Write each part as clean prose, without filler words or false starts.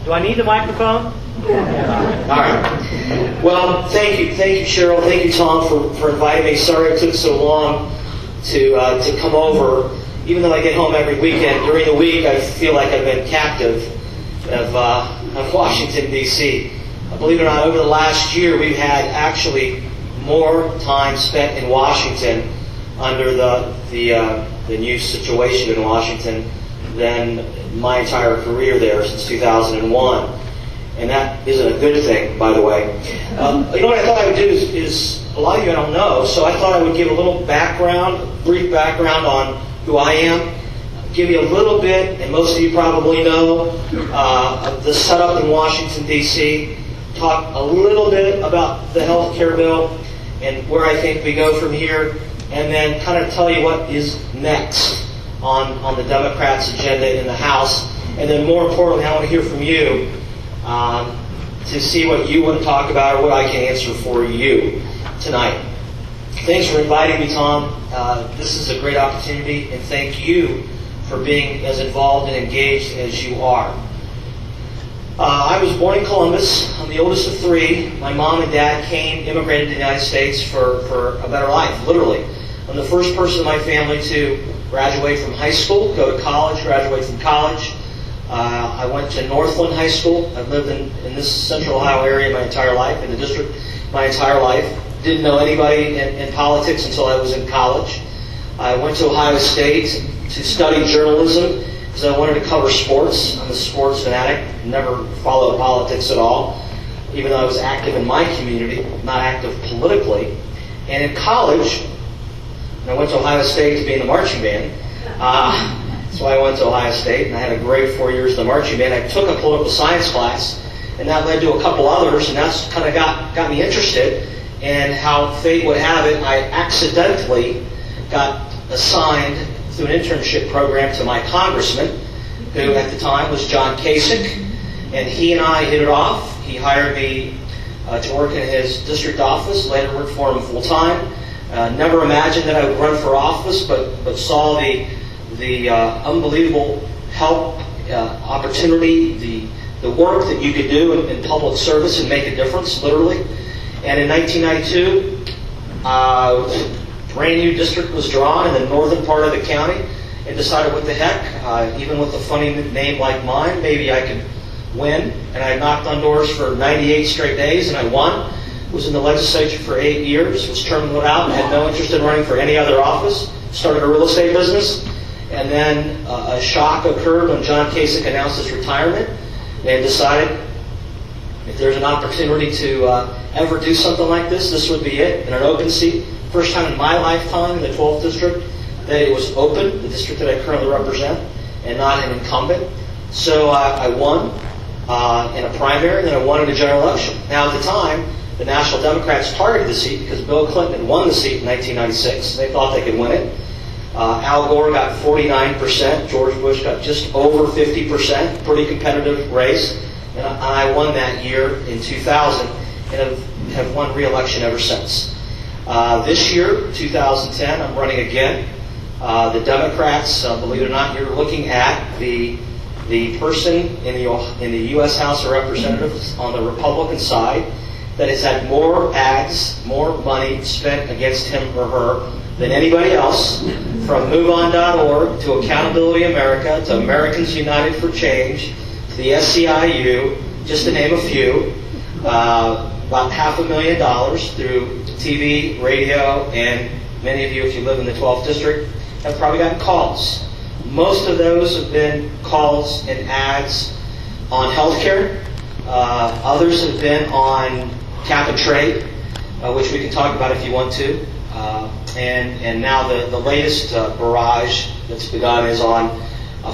Do I need the microphone? All right. Well, thank you, Cheryl. Thank you, Tom, for inviting me. Sorry it took so long to come over. Even though I get home every weekend, during the week I feel like I've been captive of Washington, D.C. Believe it or not, over the last year we've had actually more time spent in Washington under the new situation in Washington than my entire career there since 2001. And that isn't a good thing, by the way. You know what I thought I would do is a lot of you I don't know, so I thought I would give a little background, brief background on who I am, give you a little bit, and most of you probably know, of the setup in Washington, D.C., talk a little bit about the health care bill and where I think we go from here, and then kind of tell you what is next on the Democrats' agenda in the House. And then more importantly, I want to hear from you to see what you want to talk about or what I can answer for you tonight. Thanks for inviting me, Tom. This is a great opportunity, and thank you for being as involved and engaged as you are. I was born in Columbus. I'm the oldest of three. My mom and dad immigrated to the United States for a better life, literally. I'm the first person in my family to graduate from high school, go to college, graduate from college. I went to Northland High School. I've lived in this central Ohio area my entire life, in the district my entire life. Didn't know anybody in politics until I was in college. I went to Ohio State to study journalism because I wanted to cover sports. I'm a sports fanatic, never followed politics at all, even though I was active in my community, not active politically. And in college, I went to Ohio State to be in the marching band. That's why I went to Ohio State, and I had a great 4 years in the marching band. I took a political science class, and that led to a couple others, and that's kind of got me interested. And how fate would have it, I accidentally got assigned through an internship program to my congressman, who at the time was John Kasich, and he and I hit it off. He hired me to work in his district office, later worked for him full time. Never imagined that I would run for office, but saw the unbelievable help, opportunity, the work that you could do in public service and make a difference, literally. And in 1992, brand new district was drawn in the northern part of the county, and decided, what the heck, even with a funny name like mine, maybe I could win. And I knocked on doors for 98 straight days, and I won. Was in the legislature for 8 years, was terminated out, had no interest in running for any other office, started a real estate business, and then a shock occurred when John Kasich announced his retirement, and decided if there's an opportunity to ever do something like this would be it, in an open seat. First time in my lifetime in the 12th district that it was open, the district that I currently represent, and not an incumbent. So I won in a primary, and then I won in a general election. Now at the time, the National Democrats targeted the seat because Bill Clinton had won the seat in 1996. They thought they could win it. Al Gore got 49%. George Bush got just over 50%. Pretty competitive race. And I won that year in 2000 and have won re-election ever since. This year, 2010, I'm running again. The Democrats, believe it or not, you're looking at the person in the U.S. House of Representatives on the Republican side that has had more ads, more money spent against him or her than anybody else, from MoveOn.org to Accountability America to Americans United for Change to the SEIU, just to name a few. About $500,000 through TV, radio, and many of you, if you live in the 12th district, have probably gotten calls. Most of those have been calls and ads on healthcare. Others have been on cap and trade, which we can talk about if you want to. And now the latest barrage that's begun is on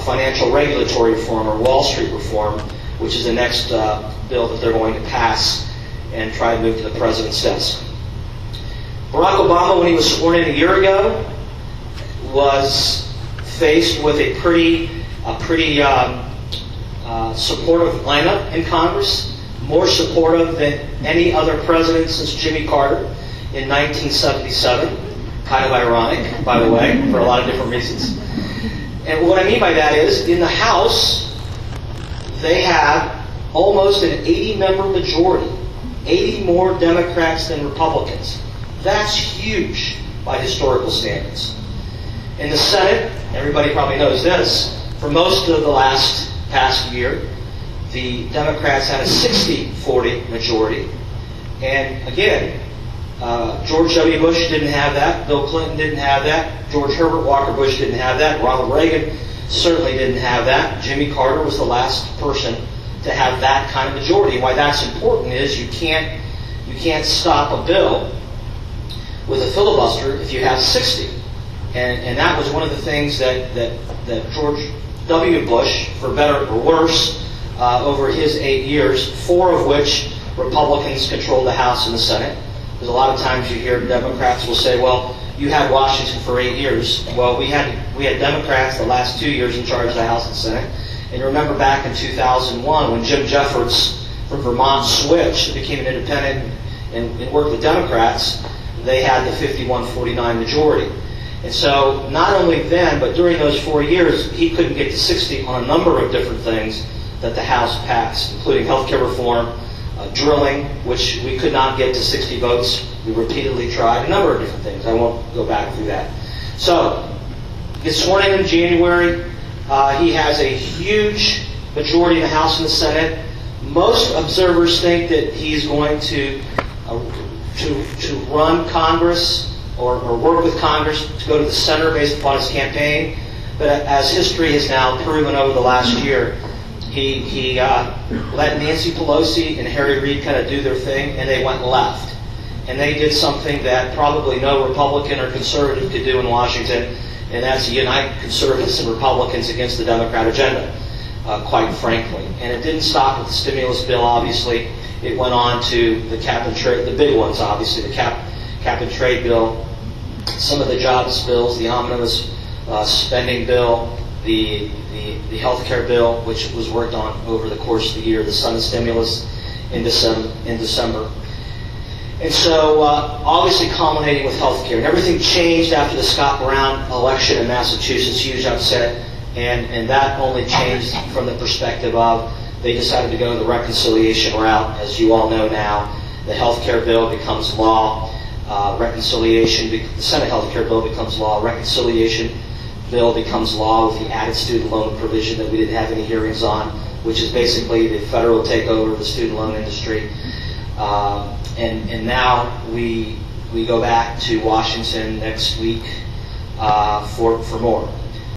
financial regulatory reform or Wall Street reform, which is the next bill that they're going to pass and try to move to the president's desk. Barack Obama, when he was sworn in a year ago, was faced with a pretty supportive lineup in Congress, more supportive than any other president since Jimmy Carter in 1977. Kind of ironic, by the way, for a lot of different reasons. And what I mean by that is, in the House, they have almost an 80-member majority, 80 more Democrats than Republicans. That's huge by historical standards. In the Senate, everybody probably knows this, for most of the past year, the Democrats had a 60-40 majority. And again, George W. Bush didn't have that. Bill Clinton didn't have that. George Herbert Walker Bush didn't have that. Ronald Reagan certainly didn't have that. Jimmy Carter was the last person to have that kind of majority. Why that's important is you can't stop a bill with a filibuster if you have 60. And that was one of the things that George W. Bush, for better or worse, over his 8 years, 4 of which Republicans controlled the House and the Senate. Because a lot of times you hear Democrats will say, well, you had Washington for 8 years. Well, we had Democrats the last 2 years in charge of the House and Senate. And remember back in 2001 when Jim Jeffords from Vermont switched and became an independent and worked with Democrats, they had the 51-49 majority. And so not only then, but during those 4 years, he couldn't get to 60 on a number of different things that the House passed, including health care reform, drilling, which we could not get to 60 votes. We repeatedly tried, a number of different things. I won't go back through that. So, gets sworn in January. He has a huge majority in the House and the Senate. Most observers think that he's going to run Congress or work with Congress to go to the center based upon his campaign. But as history has now proven over the last year, he let Nancy Pelosi and Harry Reid kind of do their thing, and they went left. And they did something that probably no Republican or conservative could do in Washington, and that's unite conservatives and Republicans against the Democrat agenda, quite frankly. And it didn't stop with the stimulus bill, obviously. It went on to the cap and trade, the big ones, obviously, the cap and trade bill, some of the jobs bills, the omnibus spending bill, the health care bill, which was worked on over the course of the year, the Sun stimulus in December. And so, obviously culminating with health care. And everything changed after the Scott Brown election in Massachusetts, huge upset, and that only changed from the perspective of they decided to go the reconciliation route. As you all know now, the health care bill becomes law. The Senate health care bill becomes law. Reconciliation bill becomes law with the added student loan provision that we didn't have any hearings on, which is basically the federal takeover of the student loan industry. And now we go back to Washington next week for more.